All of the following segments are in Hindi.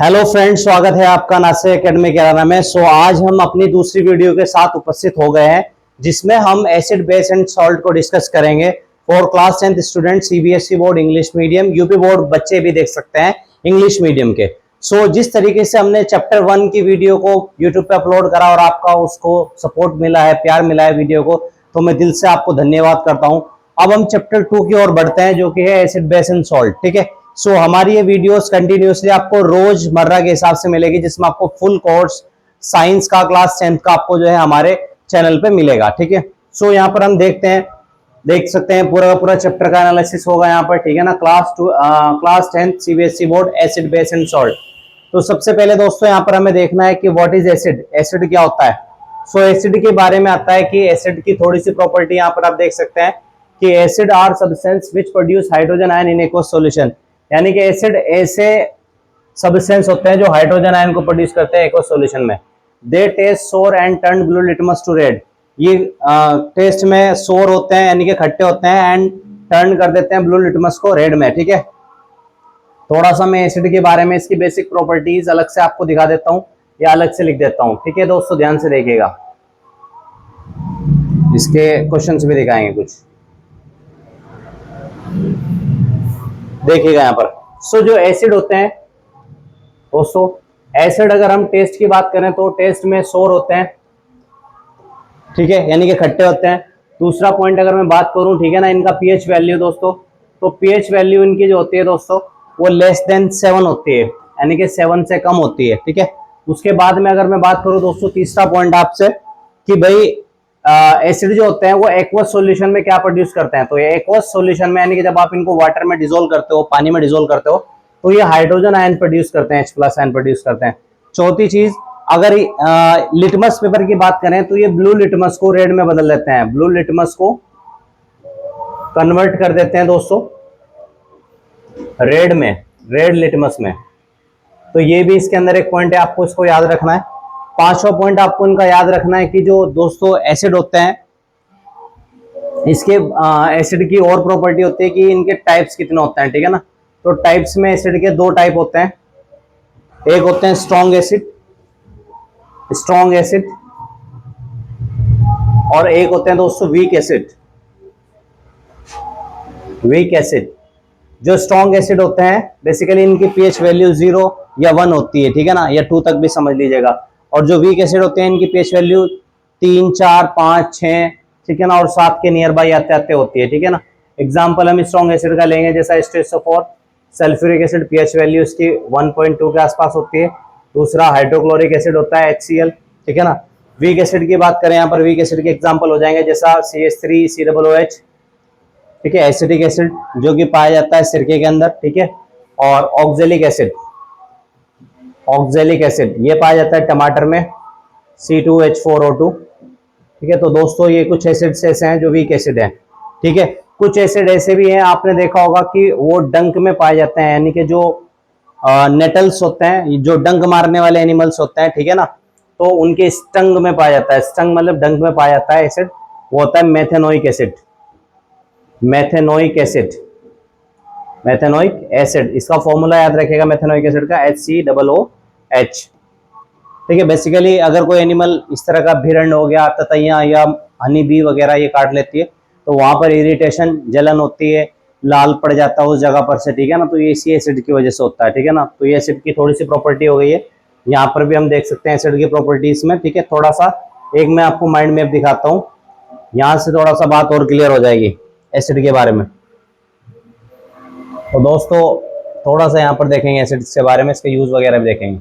हेलो फ्रेंड्स, स्वागत है आपका नासिर एकेडमी केराना में। आज हम अपनी दूसरी वीडियो के साथ उपस्थित हो गए हैं, जिसमें हम एसिड बेस एंड सॉल्ट को डिस्कस करेंगे for class 10th student, CBSE board English medium, UP board बच्चे भी देख सकते हैं इंग्लिश मीडियम के। जिस तरीके से हमने चैप्टर 1 की वीडियो को यूट्यूब पे अपलोड करा और आपका उसको सपोर्ट मिला है, प्यार मिला है वीडियो को, तो मैं दिल से आपको धन्यवाद करता हूँ। अब हम चैप्टर 2 की ओर बढ़ते हैं, जो कि है एसिड बेस एंड सॉल्ट। ठीक है, हमारी ये वीडियोस कंटिन्यूसली आपको रोजमर्रा के हिसाब से मिलेगी, जिसमें आपको फुल कोर्स साइंस का क्लास 10th का आपको जो है हमारे चैनल पे मिलेगा। ठीक है, यहाँ पर हम देख सकते हैं पूरा का पूरा चैप्टर का एनालिसिस होगा यहाँ पर। ठीक है ना, class 10th CBSE board acid base and salt. तो सबसे पहले दोस्तों यहाँ पर हमें देखना है कि व्हाट इज एसिड, एसिड क्या होता है। एसिड के बारे में आता है कि एसिड की थोड़ी सी प्रॉपर्टी यहाँ पर आप देख सकते हैं कि acid are substance which produce hydrogen ion in aqueous solution. यानी कि एसिड ऐसे सब्सटेंस होते हैं जो हाइड्रोजन आयन को प्रोड्यूस करते हैं एक्वस सॉल्यूशन में। They taste sour and turn blue litmus to red. ये टेस्ट में सोर होते हैं यानी कि खट्टे होते हैं, एंड टर्न कर देते हैं ब्लू लिटमस को रेड में। ठीक है, थोड़ा सा मैं एसिड के बारे में इसकी बेसिक प्रॉपर्टीज अलग से आपको दिखा देता हूँ या अलग से लिख देता हूँ। ठीक है दोस्तों, ध्यान से देखिएगा, इसके क्वेश्चंस भी दिखाएंगे कुछ, देखिएगा यहाँ पर। जो एसिड होते हैं दोस्तों, एसिड अगर हम टेस्ट की बात करें तो टेस्ट में सोर होते हैं, ठीक है, यानी कि खट्टे होते हैं। दूसरा पॉइंट अगर मैं बात करूं, ठीक है ना, इनका पीएच वैल्यू दोस्तों, तो पीएच वैल्यू इनकी जो होती है दोस्तों वो लेस देन 7 होती है, यानी कि 7 से कम होती है। ठीक है, उसके बाद में अगर मैं बात करूं दोस्तों, तीसरा पॉइंट आपसे कि भाई एसिड जो होते हैं वो एक्वस सॉल्यूशन में क्या प्रोड्यूस करते हैं। तो ये एक्वस सॉल्यूशन में यानी कि जब आप इनको वाटर में डिसोल्व करते हो, पानी में डिसोल्व करते हो, तो ये हाइड्रोजन आयन प्रोड्यूस करते हैं, H+ आयन प्रोड्यूस करते हैं। चौथी चीज, अगर लिटमस पेपर की बात करें तो ये ब्लू लिटमस को रेड में बदल देते हैं, ब्लू लिटमस को कन्वर्ट कर देते हैं दोस्तों रेड में, रेड लिटमस में। तो ये भी इसके अंदर एक पॉइंट है, आपको इसको याद रखना है। पांचवा पॉइंट आपको इनका याद रखना है कि जो दोस्तों एसिड होते हैं, इसके एसिड की और प्रॉपर्टी होती है कि इनके टाइप्स कितने होते हैं। ठीक है ना, तो टाइप्स में एसिड के 2 टाइप होते हैं। एक होते हैं स्ट्रॉन्ग एसिड, और एक होते हैं दोस्तों वीक एसिड, जो स्ट्रॉन्ग एसिड होते हैं बेसिकली इनकी पीएच वैल्यू 0 या 1 होती है। ठीक है ना, या 2 तक भी समझ लीजिएगा। और जो वीक एसिड होते हैं इनकी पीएच वैल्यू 3, 4, 5, 6, ठीक है ना, और 7 के नियर बाई आते आते होती है। ठीक है ना, एग्जाम्पल हम स्ट्रॉन्ग एसिड का लेंगे, जैसा H2SO4 sulphuric acid, pH value इसकी 1.2 के आसपास होती है। दूसरा हाइड्रोक्लोरिक एसिड होता है HCl। ठीक है ना, वीक एसिड की बात करें, यहाँ पर वीक एसिड के एग्जाम्पल हो जाएंगे जैसा CH3COOH, ठीक है, एसिटिक एसिड जो कि पाया जाता है सिरके के अंदर। ठीक है, और ऑक्जेलिक एसिड ये पाया जाता है टमाटर में, C2H4O2। ठीक है, तो दोस्तों ये कुछ एसिड्स ऐसे हैं जो वीक एसिड हैं। ठीक है, कुछ एसिड ऐसे भी हैं, आपने देखा होगा कि वो डंक में पाए जाते हैं, यानी कि जो नेटल्स होते हैं, जो डंक मारने वाले एनिमल्स होते हैं, ठीक है ना, तो उनके स्टंग में पाया जाता है। स्टंग मतलब डंक में पाया जाता है एसिड, वो होता है मेथेनोइक एसिड। इसका फॉर्मूला याद रखिएगा मेथेनोइक एसिड का, HCOOH। ठीक है, बेसिकली अगर कोई एनिमल इस तरह का भिरंड हो गया, ततैया या हनी बी वगैरह ये काट लेती है, तो वहां पर इरिटेशन, जलन होती है, लाल पड़ जाता है उस जगह पर से। ठीक है ना, तो ये इसी एसिड की वजह से होता है। ठीक है ना, तो ये एसिड की थोड़ी सी प्रॉपर्टी हो गई है। यहाँ पर भी हम देख सकते हैं एसिड की प्रॉपर्टीज में। ठीक है, थोड़ा सा एक मैं आपको माइंड मैप दिखाता हूँ, यहाँ से थोड़ा सा बात और क्लियर हो जाएगी एसिड के बारे में। तो दोस्तों थोड़ा सा यहाँ पर देखेंगे एसिड्स के बारे में, इसके यूज वगैरह भी देखेंगे।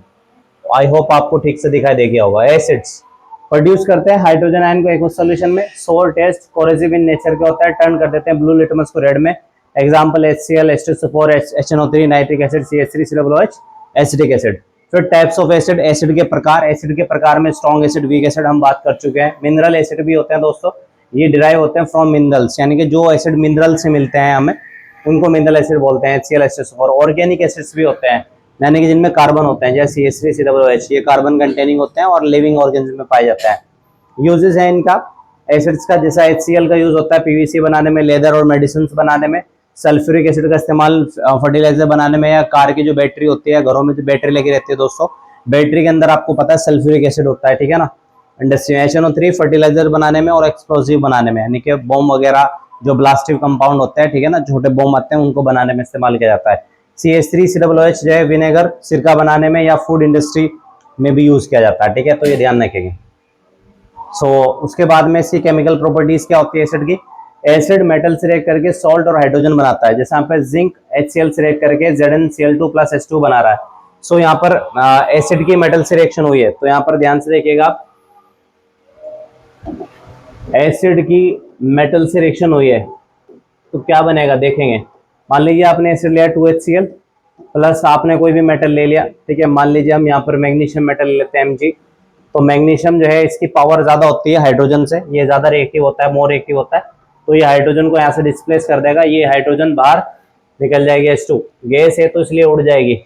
आई होप आपको ठीक से दिखाई दे गया होगा। एसिड्स प्रोड्यूस करते हैं हाइड्रोजन आयन को एक्वस सॉल्यूशन में, सोर टेस्ट कोरेसिव इन नेचर के होता है, टर्न कर देते हैं ब्लू लिटमस को रेड में। Example HCl, H2SO4, HNO3, nitric acid, CH3COOH, acetic acid. फिर टाइप्स ऑफ एसिड, एसिड के प्रकार में स्ट्रॉन्ग एसिड, वीक एसिड हम बात कर चुके हैं। मिनरल एसिड भी होते हैं दोस्तों, ये डिराइव होते हैं फ्रॉम मिनरल्स, यानी कि जो एसिड मिनरल से मिलते हैं हमें उनको मिनरल एसिड बोलते हैं। HCl, H2SO4। ऑर्गेनिक एसिड्स भी होते हैं, यानी कि जिनमें कार्बन होते हैं, जैसे CH3COOH, ये कार्बन कंटेनिंग होते हैं और लिविंग ऑर्गेनिज्म में पाया जाता है। यूजेस है इनका एसिड्स का, जैसा HCl का यूज होता है PVC बनाने में, लेदर और मेडिसिन बनाने में। सल्फ्यूरिक एसिड का इस्तेमाल फर्टिलाइजर बनाने में, या कार की जो बैटरी होती है, घरों में जो बैटरी लगी रहती है दोस्तों, बैटरी के अंदर आपको पता है सल्फ्यूरिक एसिड होता है, ठीक है ना। इंडस्ट्री HNO3 फर्टिलाइजर बनाने में और एक्सप्लोसिव बनाने में, यानी कि बॉम्ब वगैरह जो ब्लास्टिव कंपाउंड होते हैं, ठीक है ना, छोटे बॉम्ब आते हैं उनको बनाने में इस्तेमाल किया जाता है। CH3COOH जो है विनेगर सिरका बनाने में या फूड इंडस्ट्री में भी यूज किया जाता है, ठीक है, तो ये ध्यान रखेंगे। उसके बाद में इसकी केमिकल प्रॉपर्टीज क्या होती है एसिड की। एसिड मेटल से रिएक्ट करके सॉल्ट और हाइड्रोजन बनाता है, जैसे यहाँ पे जिंक HCl से रिएक्ट करके ZnCl2+H2 बना रहा है। यहाँ पर एसिड की मेटल से रिएक्शन हुई है, तो यहाँ पर ध्यान से देखिएगा, एसिड की मेटल से रिएक्शन हुई है तो क्या बनेगा देखेंगे। मान लीजिए आपने एसिड लिया 2HCl प्लस आपने कोई भी मेटल ले लिया, ठीक है, मान लीजिए हम यहाँ पर मैग्नीशियम मेटल लेते हैं Mg। तो मैग्नीशियम जो है इसकी पावर ज्यादा होती है हाइड्रोजन से, ये ज्यादा रिएक्टिव होता है, मोर रिएक्टिव होता है, तो ये हाइड्रोजन को यहाँ से डिस्प्लेस कर देगा, ये हाइड्रोजन बाहर निकल जाएगी, H2 गैस है तो इसलिए उड़ जाएगी।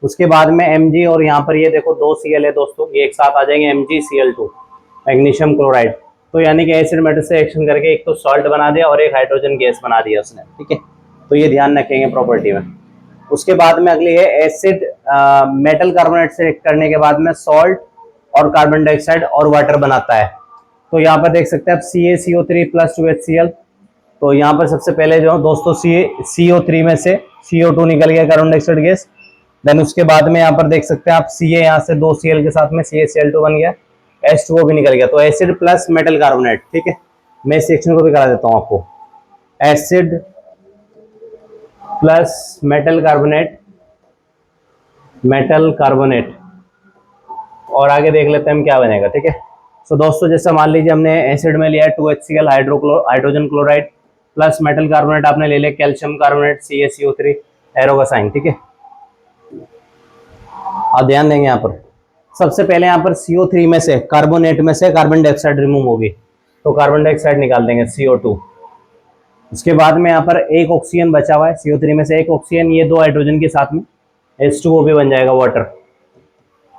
उसके बाद में Mg और यहाँ पर ये देखो 2 Cl है दोस्तों, ये एक साथ आ जाएंगे MgCl2 मैग्नीशियम क्लोराइड। तो यानी कि एसिड मेटल से एक्शन करके एक तो सॉल्ट बना दिया और एक हाइड्रोजन गैस बना दिया उसने, ठीक है, तो ये ध्यान रखेंगे प्रॉपर्टी में। उसके बाद में अगली है एसिड मेटल कार्बोनेट से रिएक्ट करने के बाद में सॉल्ट और कार्बन डाइऑक्साइड और वाटर बनाता है। तो यहाँ पर देख सकते हैं आप CaCO3+2HCl। तो यहाँ पर सबसे पहले जो दोस्तों CO3 में से CO2 निकल गया कार्बन डाइऑक्साइड गैस। देन उसके बाद में यहाँ पर देख सकते हैं आप Ca यहाँ से 2 Cl के साथ में CaCl2 बन गया, H2O भी निकल गया, तो एसिड प्लस मेटल कार्बोनेट, ठीक है। मैं इस सेक्शन को भी करा देता हूँ आपको, एसिड प्लस मेटल कार्बोनेट, और आगे देख लेते हैं हम क्या बनेगा, ठीक है। सो दोस्तों जैसे मान लीजिए हमने एसिड में लिया है 2HCl hydrogen chloride plus metal carbonate आपने ले लिया कैल्शियम कार्बोनेट CaCO3 एरो का साइन, ठीक है। आप ध्यान देंगे यहाँ पर सबसे पहले यहाँ पर CO3 में से कार्बोनेट में से कार्बन डाइऑक्साइड रिमूव होगी, तो कार्बन डाइऑक्साइड निकाल देंगे CO2। उसके बाद में यहाँ पर एक ऑक्सीजन बचा हुआ है, CO3 में से एक ऑक्सीजन, ये 2 हाइड्रोजन के साथ में H2O भी बन जाएगा वाटर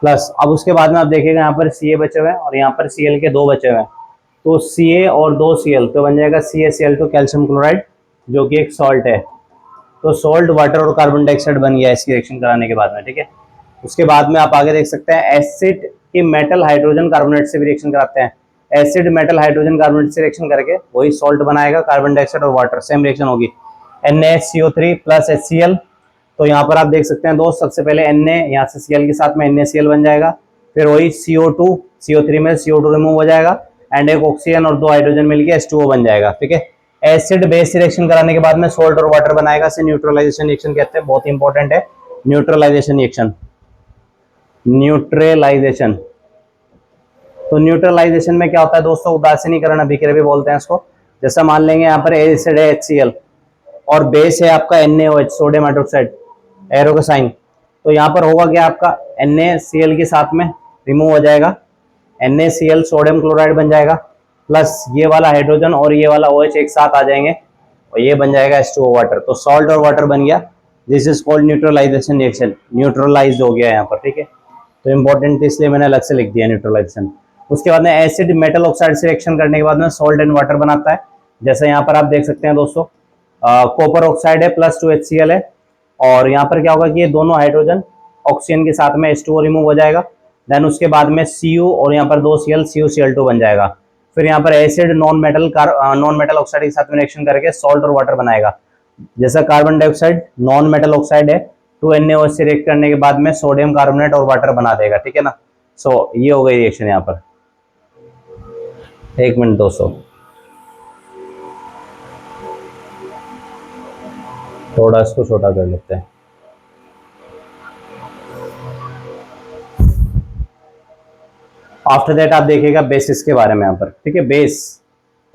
प्लस। अब उसके बाद में आप देखिएगा यहाँ पर Ca बचे हुए हैं और यहाँ पर Cl के 2 बचे हुए हैं, तो Ca और 2 Cl तो बन जाएगा CaCl2 कैल्शियम क्लोराइड जो कि एक सॉल्ट है। तो सॉल्ट वाटर और कार्बन डाइऑक्साइड बन गया इसकी रिएक्शन कराने के बाद में, ठीक है। उसके बाद में आप आगे देख सकते हैं एसिड की मेटल हाइड्रोजन कार्बोनेट से भी रिएक्शन कराते हैं, एसिड मेटल हाइड्रोजन कार्बोनेट से रिएक्शन करके वही सॉल्ट बनाएगा, कार्बन डाइऑक्साइड और वाटर सेम रिएक्शन होगी, NaCO3+HCl। तो यहाँ पर आप देख सकते हैं दोस्त, सबसे पहले Na यहाँ से Cl के साथ में NaCl बन जाएगा, फिर वही CO3 में CO2 रिमूव हो जाएगा एंड एक ऑक्सीजन और 2 हाइड्रोजन मिलकर H2O बन जाएगा, ठीक है। एसिड बेस रिएक्शन कराने के बाद में सॉल्ट और वाटर बनाएगा, इसे न्यूट्रलाइजेशन रिएक्शन कहते हैं, बहुत इंपॉर्टेंट है न्यूट्रलाइजेशन रिएक्शन। तो न्यूट्रलाइजेशन में क्या होता है दोस्तों, उदासीनीकरण अभिक्रिया भी बोलते हैं इसको। जैसा मान लेंगे यहाँ पर एसिड है HCl और बेस है आपका NaOH सोडियम हाइड्रोक्साइड एरो का साइन, तो यहाँ पर होगा क्या आपका NaCl के साथ में रिमूव हो जाएगा, NaCl सोडियम क्लोराइड बन जाएगा प्लस ये वाला हाइड्रोजन और ये वाला OH एक साथ आ जाएंगे और ये बन जाएगा H2O वाटर। तो सॉल्ट और वाटर बन गया, this is called neutralisation reaction, neutralise हो गया यहाँ पर, ठीक है। तो इंपॉर्टेंट इसलिए मैंने अलग से लिख दिया न्यूट्रलाइजेशन। उसके बाद में एसिड मेटल ऑक्साइड से रिएक्शन करने के बाद में सॉल्ट एंड वाटर बनाता है, जैसे यहाँ पर आप देख सकते हैं दोस्तों, कॉपर ऑक्साइड है प्लस 2HCl है, और यहाँ पर क्या होगा कि ये दोनों हाइड्रोजन ऑक्सीजन के साथ में H2O रिमूव हो जाएगा, देन उसके बाद में Cu और यहाँ पर 2 Cl CuCl2 बन जाएगा। फिर यहाँ पर एसिड नॉन मेटल ऑक्साइड के साथ में रिएक्शन करके सॉल्ट और वाटर बनाएगा, जैसा carbon dioxide non metal oxide है, 2NaOH से रिएक्ट करने के बाद में सोडियम कार्बोनेट और वाटर बना देगा, ठीक है ना। सो ये हो गई रिएक्शन यहाँ पर। एक मिनट दोस्तों, थोड़ा इसको छोटा कर लेते हैं। आफ्टर दैट आप देखिएगा बेसिस के बारे में यहाँ पर, ठीक है, बेस।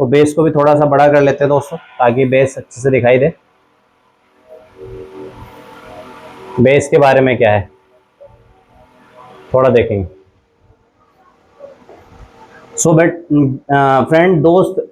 तो बेस को भी थोड़ा सा बड़ा कर लेते हैं दोस्तों ताकि बेस अच्छे से दिखाई दे। बेस के बारे में क्या है थोड़ा देखेंगे। सो बट फ्रेंड दोस्त,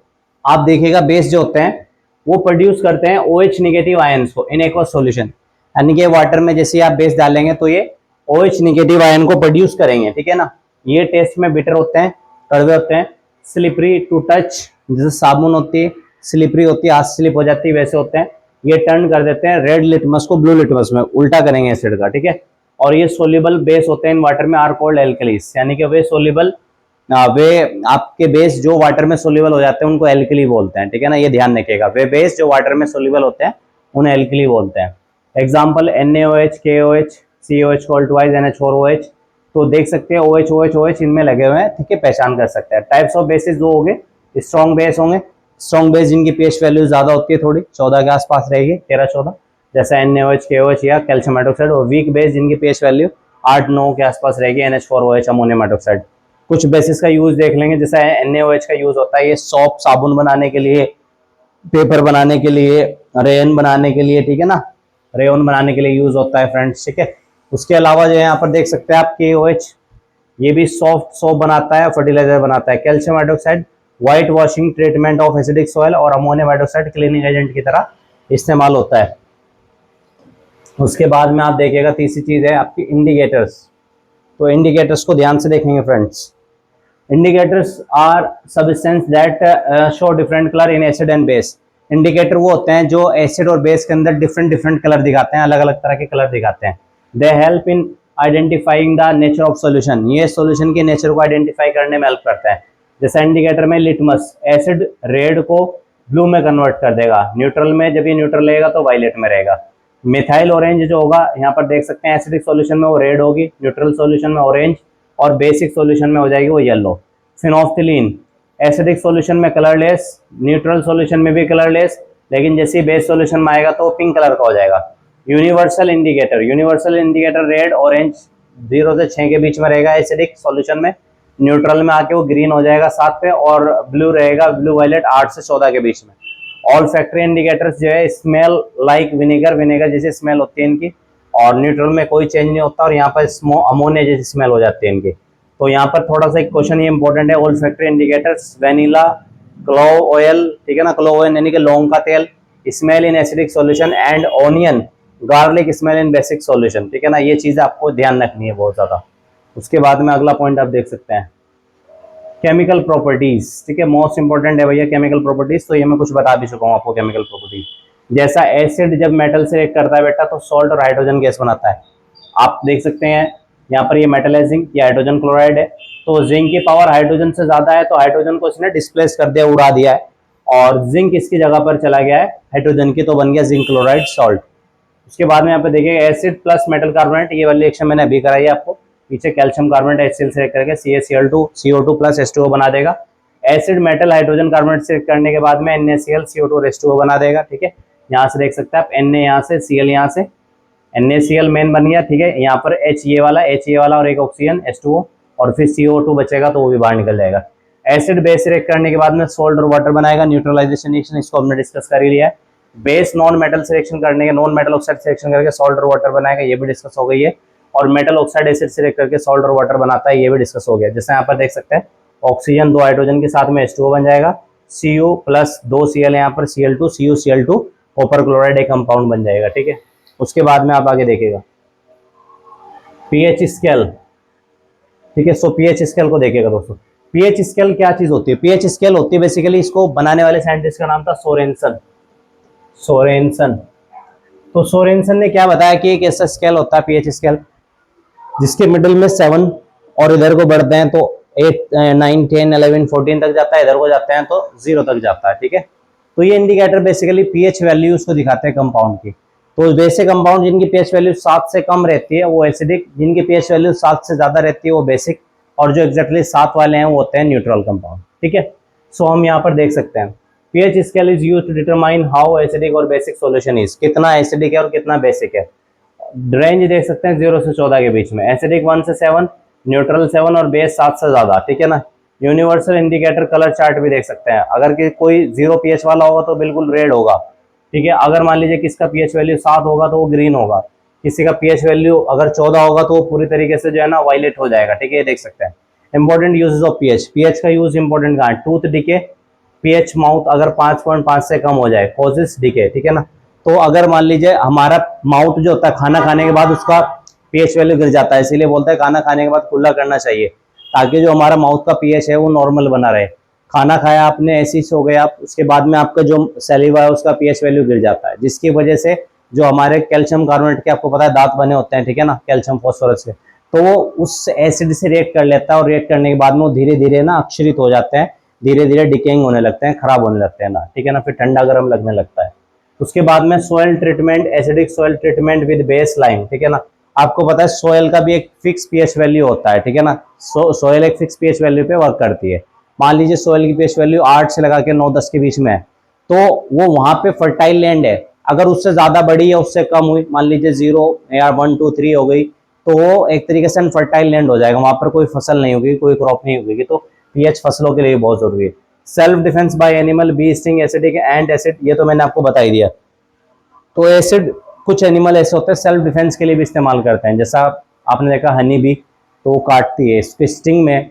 आप देखिएगा बेस जो होते हैं वो प्रोड्यूस करते हैं OH निगेटिव आयंस को इन एक्वस सॉल्यूशन, यानी कि वाटर में जैसे आप बेस डालेंगे तो ये OH निगेटिव आयन को प्रोड्यूस करेंगे, ठीक है ना। ये टेस्ट में बिटर होते हैं, कड़वे होते हैं, स्लिपरी टू टच, जैसे साबुन होती है स्लिपरी होती है, हाथ स्लिप हो जाती है, वैसे होते हैं। ये टर्न कर देते हैं रेड लिटमस को ब्लू लिटमस में, उल्टा करेंगे एसिड का, ठीक है। और ये सोल्यूबल बेस होते हैं इन वाटर में, आर कॉल्ड एल्कलीज, यानी कि वे सोल्यूबल, वे आपके बेस जो वाटर में सोल्यूबल हो जाते हैं उनको एल्कली बोलते हैं, ठीक है ना, ये ध्यान रखिएगा। वे बेस जो वाटर में सोल्यूबल होते हैं उन्हें एल्कली बोलते हैं। Example NaOH, KOH, COH called twice NH4OH। तो देख सकते हैं OH OH OH इनमें लगे हुए हैं, ठीक है, पहचान कर सकते हैं। टाइप्स ऑफ बेसिस दो हो गए, स्ट्रॉन्ग बेस होंगे, स्ट्रॉन्ग बेस जिनकी pH वैल्यू ज्यादा होती है, थोड़ी 14 के आसपास रहेगी, 13-14, जैसा NaOH, KOH या कैल्शियम हाइड्रोक्साइड। और वीक बेस जिनकी pH वैल्यू 8-9 के आसपास रहेगी, NH4OH, अमोनियम हाइड्रोक्साइड। कुछ बेसिस का यूज देख लेंगे, जैसा NaOH का यूज होता है ये सॉप, साबुन बनाने के लिए, पेपर बनाने के लिए, रेयन बनाने के लिए, ठीक है ना, रेयन बनाने के लिए यूज होता है फ्रेंड्स, ठीक है। उसके अलावा जो है यहाँ पर देख सकते हैं आप KOH, ये भी सॉफ्ट सोप बनाता है, फर्टिलाइजर बनाता है। Calcium hydroxide white washing treatment of acidic soil, और अमोनियम हाइड्रोक्साइड क्लीनिंग एजेंट की तरह इस्तेमाल होता है। उसके बाद में आप देखिएगा तीसरी चीज है आपकी इंडिकेटर्स। तो इंडिकेटर्स को ध्यान से देखेंगे friends. Indicators are substance that show different colour in acid and base. Indicator वो होते हैं जो एसिड और बेस के अंदर डिफरेंट डिफरेंट कलर दिखाते हैं, अलग अलग तरह के कलर दिखाते हैं। They help in identifying the nature of solution, ये सॉल्यूशन के नेचर को आइडेंटिफाई करने में हेल्प करता है। जैसा इंडिकेटर में लिटमस, एसिड रेड को ब्लू में कन्वर्ट कर देगा, न्यूट्रल में जब ये न्यूट्रल रहेगा तो वायलेट में रहेगा। मिथाइल ऑरेंज जो होगा यहाँ पर देख सकते हैं, एसिडिक सॉल्यूशन में वो रेड होगी, न्यूट्रल सॉल्यूशन में ऑरेंज, और बेसिक सॉल्यूशन में हो जाएगी वो येलो। फिनोफ्थिलीन एसिडिक सॉल्यूशन में कलरलेस, न्यूट्रल सॉल्यूशन में भी कलरलेस, लेकिन जैसे बेस सॉल्यूशन में आएगा तो पिंक कलर का हो जाएगा। यूनिवर्सल इंडिकेटर रेड ऑरेंज 0 से 6 के बीच में रहेगा एसिडिक सॉल्यूशन में, न्यूट्रल में आके वो ग्रीन हो जाएगा 7 पे, और ब्लू रहेगा ब्लू वायलेट 8 से 14 के बीच में। ऑल फैक्ट्री इंडिकेटर्स जो है स्मेल लाइक विनेगर जैसी स्मेल होती है इनकी, और न्यूट्रल में कोई चेंज नहीं होता, और यहाँ पर अमोनिया जैसी स्मेल हो जाती है इनकी। तो यहाँ पर थोड़ा सा एक क्वेश्चन ये इंपॉर्टेंट है, all factory indicators vanilla, clove oil, ठीक है ना, क्लोव ऑयल यानी कि लौंग का तेल, smell in acidic solution, and onion garlic smell in basic solution, ठीक है ना, ये चीजें आपको ध्यान रखनी है बहुत ज्यादा। उसके बाद में अगला पॉइंट आप देख सकते हैं केमिकल प्रॉपर्टीज, ठीक है, मोस्ट इंपॉर्टेंट है भैया केमिकल प्रॉपर्टीज। तो ये मैं कुछ बता भी चुका हूँ आपको केमिकल प्रॉपर्टीज। जैसा एसिड जब मेटल से रिएक्ट करता है बेटा तो सॉल्ट और हाइड्रोजन गैस बनाता है। आप देख सकते हैं यहाँ पर ये मेटल है जिंक, ये हाइड्रोजन क्लोराइड है। तो जिंक की पावर हाइड्रोजन से ज्यादा है, तो हाइड्रोजन को इसने डिस्प्लेस कर दिया, उड़ा दिया है, और जिंक इसकी जगह पर चला गया है हाइड्रोजन की, तो बन गया जिंक क्लोराइड सॉल्ट। उसके बाद में यहाँ पे देखिए एसिड प्लस मेटल कार्बोनेट, ये वाली रिएक्शन मैंने अभी कराई है आपको। पीछे कैल्शियम कार्बोनेट HCl से करके CaCl2 CO2 प्लस H2O बना देगा। एसिड मेटल हाइड्रोजन कार्बोनेट से करने के बाद में NaCl CO2 और H2O बना देगा, ठीक है। यहाँ से देख सकते हैं आप Na यहाँ से, Cl यहाँ से, NaCl मेन बन गया, ठीक है। यहाँ पर H ये वाला और एक ऑक्सीजन H2O, और फिर CO2 बचेगा तो वो भी बाहर निकल जाएगा। एसिड बेस रिएक्ट करने के बाद में सोल्ट और वाटर बनाएगा, न्यूट्रलाइजेशन रिएक्शन इसको हमने डिस्कस कर ही लिया है। बेस नॉन मेटल सिलेक्शन करने के, नॉन मेटल ऑक्साइड सिलेक्शन करके सॉल्ट और वाटर बनाएगा, ये भी डिस्कस हो गई है। और मेटल ऑक्साइड एसिड से करके सॉल्ट और वाटर बनाता है, ये भी डिस्कस हो गया। जैसे यहाँ पर देख सकते हैं ऑक्सीजन 2 हाइड्रोजन के साथ में H2O बन जाएगा, CO प्लस 2 Cl यहाँ पर Cl2 CuCl2 कॉपर क्लोराइड एक कंपाउंड बन जाएगा, ठीक है। उसके बाद में आप आगे देखिएगा pH स्केल, ठीक है। सो pH स्केल को देखिएगा दोस्तों। pH स्केल क्या चीज होती है? pH स्केल होती है बेसिकली, इसको बनाने वाले साइंटिस्ट का नाम था सोरेनसन। तो सोरेनसन ने क्या बताया कि एक ऐसा स्केल होता है pH स्केल जिसके मिडिल में 7 और इधर को बढ़ते हैं तो 8 9 10 11 14 तक जाता है, इधर को जाते हैं तो 0 तक जाता है, ठीक है। तो ये इंडिकेटर बेसिकली pH वैल्यू उसको दिखाते हैं कंपाउंड की। तो वैसे कंपाउंड जिनकी pH वैल्यू 7 से कम रहती है वो एसिडिक, जिनकी pH वैल्यू 7 से ज्यादा रहती है वो बेसिक, और जो एग्जैक्टली 7 वाले हैं वो होते हैं न्यूट्रल कंपाउंड, ठीक है। सो हम यहाँ पर देख सकते हैं pH scale is used to determine how acidic और बेसिक सॉल्यूशन इज, कितना एसिडिक है और कितना बेसिक है। रेंज देख सकते हैं 0 से 14 के बीच में, एसिडिक 1 से 7, न्यूट्रल 7 और बेस 7 से ज्यादा, ठीक है ना। यूनिवर्सल इंडिकेटर कलर चार्ट भी देख सकते हैं, अगर कि कोई 0 pH वाला होगा तो बिल्कुल रेड होगा, ठीक है। अगर मान लीजिए किसका pH वैल्यू 7 होगा तो वो ग्रीन होगा, किसी का pH वैल्यू अगर 14 होगा तो वो पूरी तरीके से जो है ना वायलेट हो जाएगा, ठीक है। ये देख सकते हैं इंपॉर्टेंट यूजेस ऑफ pH का यूज इंपॉर्टेंट कहाँ है? टूथ डिके, pH माउथ अगर 5.5 से कम हो जाए कॉजेस डिके, ठीक है ना। तो अगर मान लीजिए हमारा माउथ जो होता है खाना खाने के बाद उसका pH वैल्यू गिर जाता है, इसीलिए बोलते हैं खाना खाने के बाद कुल्ला करना चाहिए ताकि जो हमारा माउथ का pH है वो नॉर्मल बना रहे। खाना खाया आपने, ऐसे ही सो गए आप, उसके बाद में आपका जो सैलिवा है उसका पीएच वैल्यू गिर जाता है, जिसकी वजह से जो हमारे कैल्शियम कार्बोनेट के आपको पता है दांत बने होते हैं, ठीक है ना, कैल्शियम फॉस्फोरस के, तो वो उस एसिड से रिएक्ट कर लेता है और रिएक्ट करने के बाद में वो धीरे धीरे ना अक्षरित हो जाते हैं, धीरे धीरे डिकेइंग होने लगते हैं, खराब होने लगते हैं ना, ठीक है ना, फिर ठंडा गर्म लगने लगता है। उसके बाद में soil treatment, acidic soil treatment with base line, ठीक है ना। आपको पता है सोयल का भी एक फिक्स पीएच वैल्यू होता है, ठीक है ना, सोयल एक फिक्स पीएच वैल्यू पे वर्क करती है। मान लीजिए सोयल की पीएच वैल्यू 8 से लगा के 9-10 के बीच में है, तो वो वहां पे फर्टाइल लैंड है। अगर उससे ज्यादा बढ़ी या उससे कम हुई, मान लीजिए 0 या 1 2 3 हो गई, तो वो एक तरीके से अनफर्टाइल लैंड हो जाएगा, वहां पर कोई फसल नहीं होगी, कोई क्रॉप नहीं होगी, तो पीएच फसलों के लिए बहुत जरूरी है। Self defence by animal, bee sting, acidic and acid, ये तो मैंने आपको बता ही दिया। तो एसिड कुछ एनिमल ऐसे होते हैं सेल्फ डिफेंस के लिए भी इस्तेमाल करते हैं, जैसा आपने देखा हनी बी, तो वो काटती है स्टिंग में,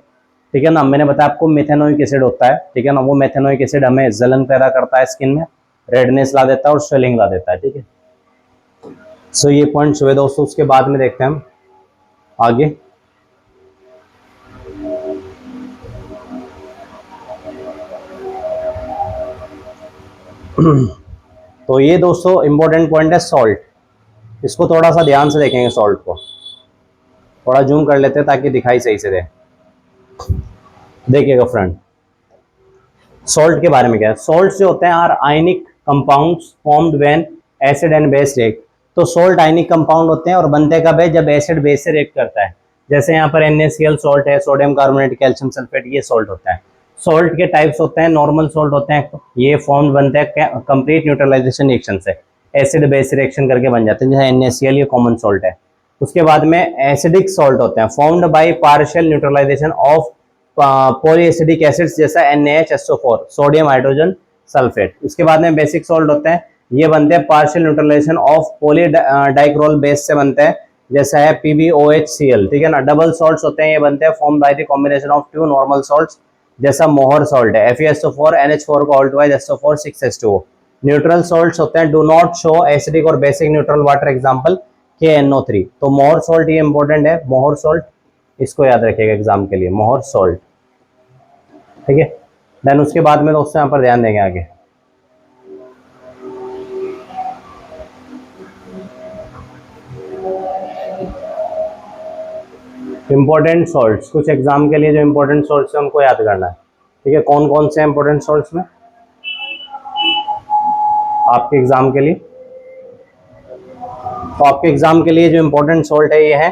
ठीक है ना। मैंने बताया आपको मेथेनोइक एसिड होता है, ठीक है ना, वो मेथेनोइक एसिड हमें जलन पैदा करता है स्किन में, रेडनेस ला देता है और स्वेलिंग ला देता है, ठीक है। सो ये पॉइंट्स हुए दोस्तों। उसके बाद में देखते हैं हम आगे। तो ये दोस्तों इंपॉर्टेंट पॉइंट है सॉल्ट, इसको थोड़ा सा ध्यान से देखेंगे, सॉल्ट को थोड़ा जूम कर लेते हैं ताकि दिखाई सही से दे। देखिएगा फ्रेंड, सॉल्ट के बारे में क्या है, सॉल्ट जो होते हैं are ionic compounds formed when acid and base react. तो सॉल्ट आयनिक कंपाउंड होते हैं और बनते कब है, जब एसिड बेस से रिएक्ट करता है। जैसे यहाँ पर NaCl सॉल्ट है, सोडियम कार्बोनेट, कैल्शियम सल्फेट, ये सॉल्ट होता है। सॉल्ट के टाइप्स होते हैं, नॉर्मल सॉल्ट होते हैं, ये फॉर्म बनते हैं कंप्लीट न्यूट्रलाइजेशन रिएक्शन से, एसिड बेस रिएक्शन करके बन जाते हैं, जैसे NaCl ये कॉमन सॉल्ट है। उसके बाद में एसिडिक सॉल्ट होते हैं, formed by partial neutralisation of polyacidic acids, जैसा NaHSO4 सोडियम हाइड्रोजन सल्फेट। उसके बाद में बेसिक सॉल्ट होते हैं, ये बनते हैं पार्शियल न्यूट्रलाइजेशन ऑफ पॉली डाइक्रोल बेस से बनते हैं, जैसा है PbOHCl, ठीक है ना। डबल सॉल्ट्स होते हैं, ये बनते हैं form by the combination of 2 normal salts, जैसा मोहर सॉल्ट है FeSO4 NH4 को alt wise SO4 6H2O। Neutral salts होते हैं, डू नॉट शो एसिडिक और basic neutral water, example KNO3। तो मोहर सॉल्ट ये इंपॉर्टेंट है, मोहर सॉल्ट इसको याद रखिएगा एग्जाम के लिए, मोहर सॉल्ट, ठीक है। देन उसके बाद में दोस्तों यहाँ पर ध्यान देंगे आगे। इंपॉर्टेंट सॉल्ट्स, कुछ एग्जाम के लिए जो इंपॉर्टेंट सॉल्ट्स है उनको याद करना है, ठीक है। कौन कौन से इंपॉर्टेंट सॉल्ट्स में आपके एग्जाम के लिए, तो आपके एग्जाम के लिए जो इंपॉर्टेंट सॉल्ट है ये है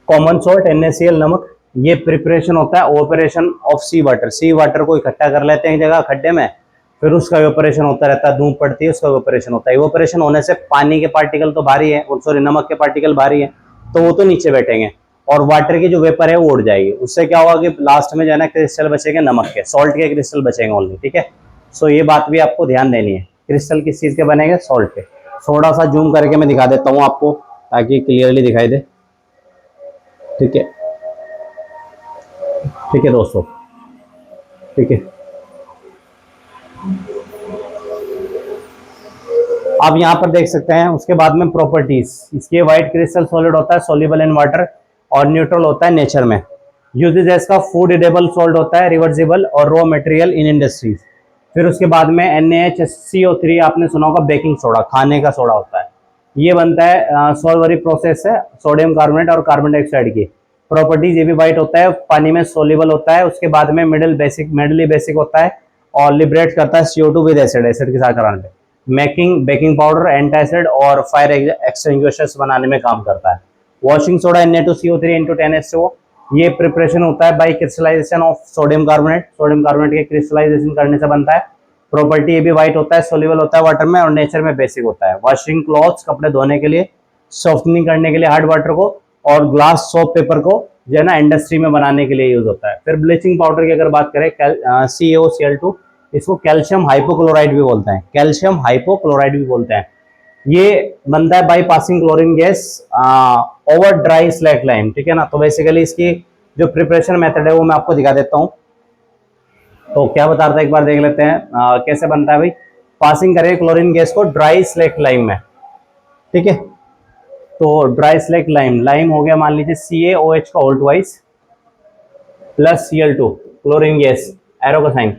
कॉमन सॉल्ट NaCl नमक। ये प्रिपरेशन होता है operation of sea water, sea water को इकट्ठा कर लेते हैं एक जगह खड्डे में, फिर उसका ऑपरेशन होता रहता है, धूप पड़ती है, उसका ऑपरेशन होता है। ऑपरेशन होने से पानी के पार्टिकल तो भारी है, और सॉरी नमक के पार्टिकल भारी है, तो वो तो नीचे बैठेंगे और वाटर की जो वेपर है वो उड़ जाएगी। उससे क्या होगा कि लास्ट में जो है ना क्रिस्टल बचेंगे नमक के, सॉल्ट के क्रिस्टल बचेंगे ओनली, ठीक है। सो ये बात भी आपको ध्यान देनी है, क्रिस्टल किस चीज के बनेंगे, सॉल्ट के। थोड़ा सा जूम करके मैं दिखा देता हूँ आपको ताकि क्लियरली दिखाई दे, ठीक है, ठीक है दोस्तों, ठीक है। आप यहाँ पर देख सकते हैं। उसके बाद में प्रॉपर्टीज, इसके व्हाइट क्रिस्टल सॉलिड होता है, सोल्यूबल इन वाटर और न्यूट्रल होता है नेचर में। यूजेज इसका फूड एडेबल सॉल्ट होता है, रिवर्सिबल और रॉ मटेरियल इन इंडस्ट्रीज। फिर उसके बाद में NaHCO3 आपने सुना होगा, बेकिंग सोडा, खाने का सोडा होता है, ये बनता है सॉल्वरी प्रोसेस है सोडियम कार्बोनेट और कार्बन डाइऑक्साइड की। प्रॉपर्टीज ये भी वाइट होता है, पानी में सोल्यूबल होता है। उसके बाद में मिडली बेसिक होता है और लिबरेट करता है CO2 विद एसिड, एसिड के साथ कराने पे। मेकिंग बेकिंग पाउडर, एंटासिड और फायर एक्सटिंग्विशर्स बनाने में काम करता है। वॉशिंग सोडा Na2CO3 × 10H2O, ये प्रिपरेशन होता है by crystallisation of sodium carbonate, sodium carbonate के क्रिस्टलाइजेशन करने से बनता है। प्रॉपर्टी ये भी वाइट होता है, सोल्यूबल होता है वाटर में और नेचर में बेसिक होता है। वॉशिंग क्लॉथ्स, कपड़े धोने के लिए, सॉफ्टनिंग करने के लिए हार्ड वाटर को, और ग्लास सोप पेपर को जो है ना इंडस्ट्री में बनाने के लिए यूज होता है। फिर ब्लीचिंग पाउडर की अगर बात करें, CaOCl2, इसको कैल्शियम हाइपोक्लोराइड भी बोलते हैं, कैल्शियम हाइपोक्लोराइड भी बोलते हैं। ये बनता है by passing chlorine gas over dry slack lime, ठीक है ना। तो बेसिकली इसकी जो प्रिपरेशन मेथड है वो मैं आपको दिखा देता हूँ। तो क्या बता रहा था, एक बार देख लेते हैं कैसे बनता है भाई। पासिंग करें क्लोरीन गैस को ड्राई स्लैक लाइम में, ठीक है। तो ड्राई स्लैक लाइम, लाइम हो गया मान लीजिए CaOH का Holt wise plus Cl2 chlorine gas, arrow का साइन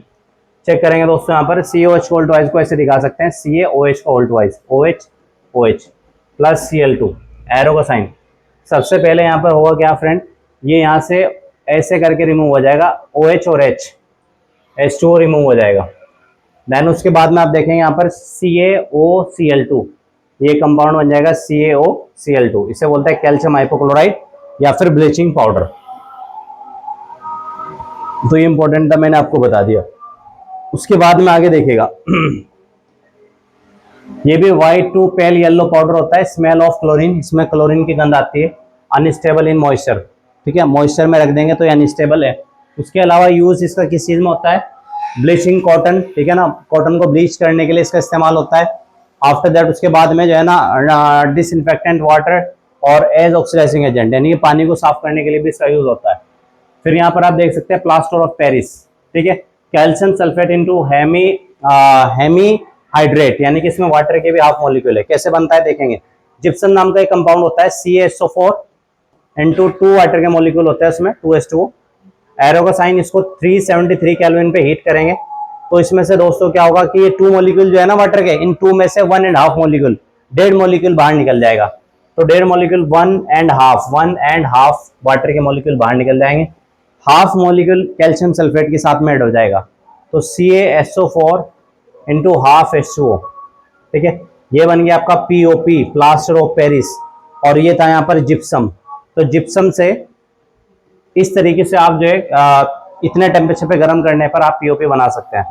चेक करेंगे दोस्तों। यहाँ पर COH को उल्टवाइज को ऐसे दिखा सकते हैं, CaOH को उल्टवाइज OH प्लस Cl2 एरो का साइन। सबसे पहले यहाँ पर होगा क्या फ्रेंड, ये यहाँ से ऐसे करके रिमूव हो जाएगा, OH और H2O रिमूव हो जाएगा। देन उसके बाद में आप देखेंगे यहाँ पर CaOCl2, ये कंपाउंड बन जाएगा CaOCl2। इसे बोलते हैं कैल्शियम हाइपोक्लोराइड या फिर ब्लीचिंग पाउडर। तो ये इंपॉर्टेंट था, मैंने आपको बता दिया। उसके बाद में आगे देखिएगा ये भी white to pale yellow powder होता है, स्मेल ऑफ क्लोरीन, इसमें क्लोरीन की गंध आती है। अनस्टेबल इन मॉइस्चर, ठीक है, मॉइस्चर में रख देंगे तो ये अनस्टेबल है। उसके अलावा यूज इसका किस चीज में होता है, ब्लीचिंग कॉटन, ठीक है ना, कॉटन को ब्लीच करने के लिए इसका इस्तेमाल होता है। आफ्टर दैट उसके बाद में जो है ना डिसइंफेक्टेंट वाटर और एज ऑक्सीडाइजिंग एजेंट, यानी कि पानी को साफ करने के लिए भी इसका यूज होता है। फिर यहाँ पर आप देख सकते हैं प्लास्टर ऑफ पेरिस, ठीक है, calcium sulphate into hemihydrate, यानी कि इसमें वाटर के भी हाफ मॉलिक्यूल है। कैसे बनता है देखेंगे, जिप्सम नाम का एक कंपाउंड होता है, CaSO4 इनटू 2 वाटर के मॉलिक्यूल होता है उसमें 2H2O। एरो का साइन, इसको 373 केल्विन पे हीट करेंगे तो इसमें से दोस्तों क्या होगा कि ये 2 मॉलिक्यूल जो है ना वाटर के, इन 2 में से 1.5 मॉलिक्यूल, 1.5 मॉलिक्यूल बाहर निकल जाएगा। तो 1.5 मॉलिक्यूल 1.5 वाटर के मॉलिक्यूल बाहर निकल जाएंगे, हाफ मॉलिक्यूल कैल्शियम सल्फेट के साथ में ऐड हो जाएगा। तो CaSO4 इंटू हाफ H2O, ठीक है, ये बन गया आपका POP, प्लास्टर ऑफ पेरिस। और ये था यहाँ पर जिप्सम। तो जिप्सम से इस तरीके से आप जो है इतने टेम्परेचर पे गर्म करने पर आप POP बना सकते हैं।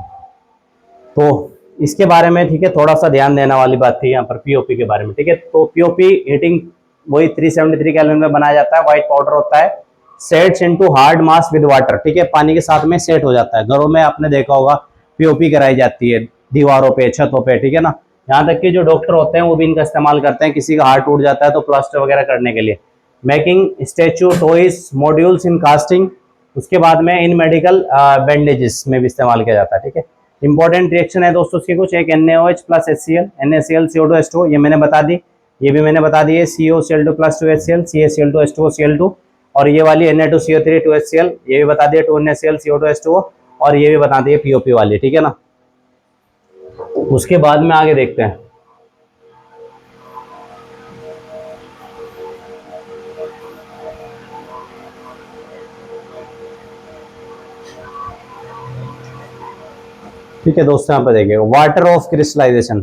तो इसके बारे में, ठीक है, थोड़ा सा ध्यान देने वाली बात थी यहाँ पर POP के बारे में, ठीक है। तो POP हीटिंग वही 373 केल्विन में बनाया जाता है, व्हाइट पाउडर होता है, sets into hard mass with water, ठीक है, पानी के साथ में सेट हो जाता है। घरों में आपने देखा होगा POP कराई जाती है, दीवारों पे, छतों पे, ठीक है ना। यहाँ तक कि जो डॉक्टर होते हैं वो भी इनका इस्तेमाल करते हैं, किसी का हार्ट टूट जाता है तो प्लास्टर वगैरह करने के लिए। मेकिंग स्टैचू, टॉयज, मॉड्यूल्स इन कास्टिंग, उसके बाद में इन मेडिकल बैंडेजेस में भी इस्तेमाल किया जाता है, ठीक है। इंपॉर्टेंट रिएक्शन है दोस्तों उसकी कुछ, एक NaOH plus HCl, NaCl CO2 H2O, ये मैंने बता दी, ये भी मैंने बता दी है, COCl2 plus 2HCl, CaCl2 H2O Cl2, और ये वाली Na2CO3 2HCl, ये भी बता दिए 2NaCl CO2 H2O, और ये भी बता दिए POP वाली, ठीक है ना। उसके बाद में आगे देखते हैं, ठीक है दोस्तों, यहाँ पर देखिए वाटर ऑफ क्रिस्टलाइजेशन,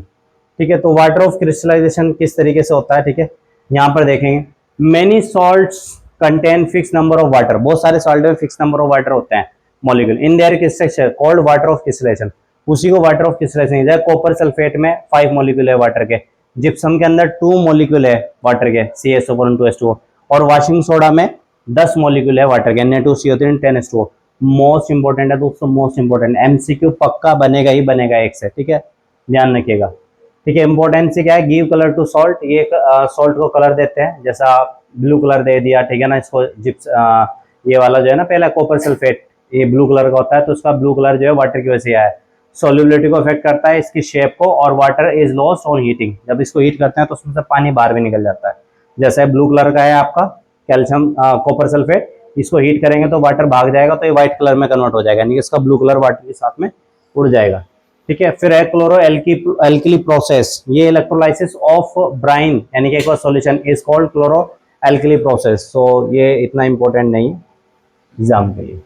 ठीक है। तो वाटर ऑफ क्रिस्टलाइजेशन किस तरीके से होता है, ठीक है, यहाँ पर देखेंगे many salts contain fix number of water, बहुत सारे सॉल्ट में फिक्स नंबर ऑफ वाटर होते हैं molecule in their crystal called water of crystallisation, उसी को वाटर ऑफ क्रिस्टलाइजेशन। जैसे कॉपर सल्फेट में 5 मॉलिक्यूल है वाटर के, जिप्सम के अंदर 2 मॉलिक्यूल है वाटर के, CaSO4 2H2O, और वॉशिंग सोडा में 10 मॉलिक्यूल है वाटर के, Na2CO3 10H2O। मोस्ट इंपॉर्टेंट है दोस्तों, मोस्ट इंपॉर्टेंट, MCQ पक्का बनेगा ही बनेगा एक से, ठीक है, ध्यान रखिएगा, ठीक है। इंपॉर्टेंस क्या है, गिव कलर टू सॉल्ट, ये सॉल्ट को कलर देते हैं, जैसा ब्लू कलर दे दिया, ठीक है ना, इसको जिप्स ये वाला जो है ना पहला कॉपर सल्फेट, ये ब्लू कलर का होता है, तो उसका ब्लू कलर जो है वाटर की वजह से आया है। सोल्यूबिलिटी को अफेक्ट करता है, इसकी शेप को, और water is lost on heating, जब इसको हीट करते हैं तो उसमें से पानी बाहर भी निकल जाता है। जैसे ब्लू कलर का है आपका कैल्शियम कॉपर सल्फेट, इसको हीट करेंगे तो वाटर भाग जाएगा, तो ये व्हाइट कलर में कन्वर्ट हो जाएगा, यानी कि इसका ब्लू कलर वाटर के साथ में उड़ जाएगा, ठीक है। फिर है क्लोरो एल्किली प्रोसेस, ये इलेक्ट्रोलाइसिस ऑफ ब्राइन यानी कि एक solution is called chloro alkali process. तो ये इतना इंपॉर्टेंट नहीं है एग्जाम के लिए।